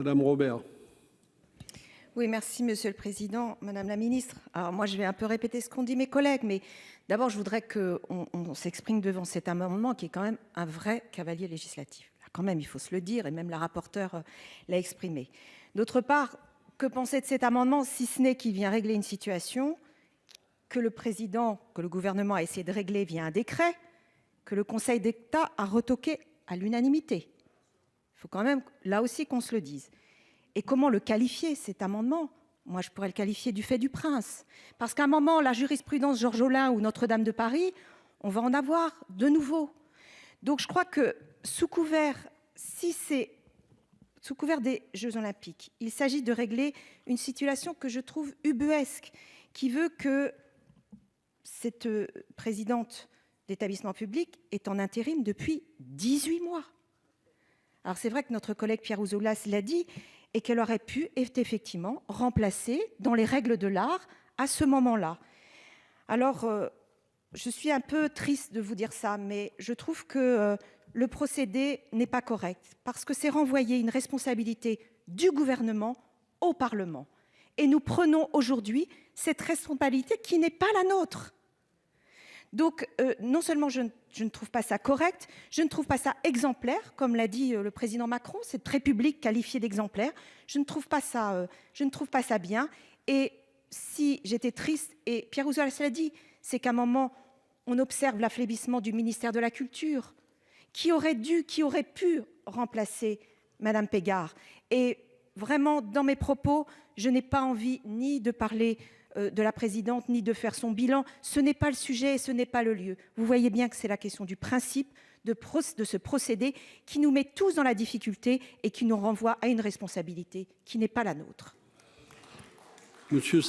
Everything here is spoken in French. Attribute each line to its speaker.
Speaker 1: Madame Robert.
Speaker 2: Oui, merci Monsieur le Président, Madame la Ministre. Alors moi, je vais un peu répéter ce qu'ont dit mes collègues, mais d'abord, je voudrais qu'on s'exprime devant cet amendement qui est quand même un vrai cavalier législatif. Là, quand même, il faut se le dire, et même la rapporteure l'a exprimé. D'autre part, que penser de cet amendement, si ce n'est qu'il vient régler une situation que le gouvernement a essayé de régler via un décret, que le Conseil d'État a retoqué à l'unanimité. Il faut quand même, là aussi, qu'on se le dise. Et comment le qualifier, cet amendement? Moi, je pourrais le qualifier du fait du prince. Parce qu'à un moment, la jurisprudence Georges Olin ou Notre-Dame de Paris, on va en avoir de nouveau. Donc, je crois que sous couvert, si c'est sous couvert des Jeux Olympiques, il s'agit de régler une situation que je trouve ubuesque, qui veut que cette présidente d'établissement public est en intérim depuis 18 mois. Alors, c'est vrai que notre collègue Pierre Ouzoulias l'a dit, et qu'elle aurait pu effectivement remplacer dans les règles de l'art à ce moment-là. Alors, je suis un peu triste de vous dire ça, mais je trouve que le procédé n'est pas correct, parce que c'est renvoyer une responsabilité du gouvernement au Parlement. Et nous prenons aujourd'hui cette responsabilité qui n'est pas la nôtre. Donc, non seulement je ne trouve pas ça correct, je ne trouve pas ça exemplaire, comme l'a dit le président Macron, cette république qualifiée d'exemplaire. Je ne trouve pas ça bien. Et si j'étais triste, et Pierre Ouzoulias l'a dit, c'est qu'à un moment, on observe l'affaiblissement du ministère de la Culture, qui aurait pu remplacer Madame Pégard. Et vraiment, dans mes propos, je n'ai pas envie ni de parler de la présidente, ni de faire son bilan. Ce n'est pas le sujet et ce n'est pas le lieu. Vous voyez bien que c'est la question du principe de ce procédé qui nous met tous dans la difficulté et qui nous renvoie à une responsabilité qui n'est pas la nôtre.
Speaker 1: Monsieur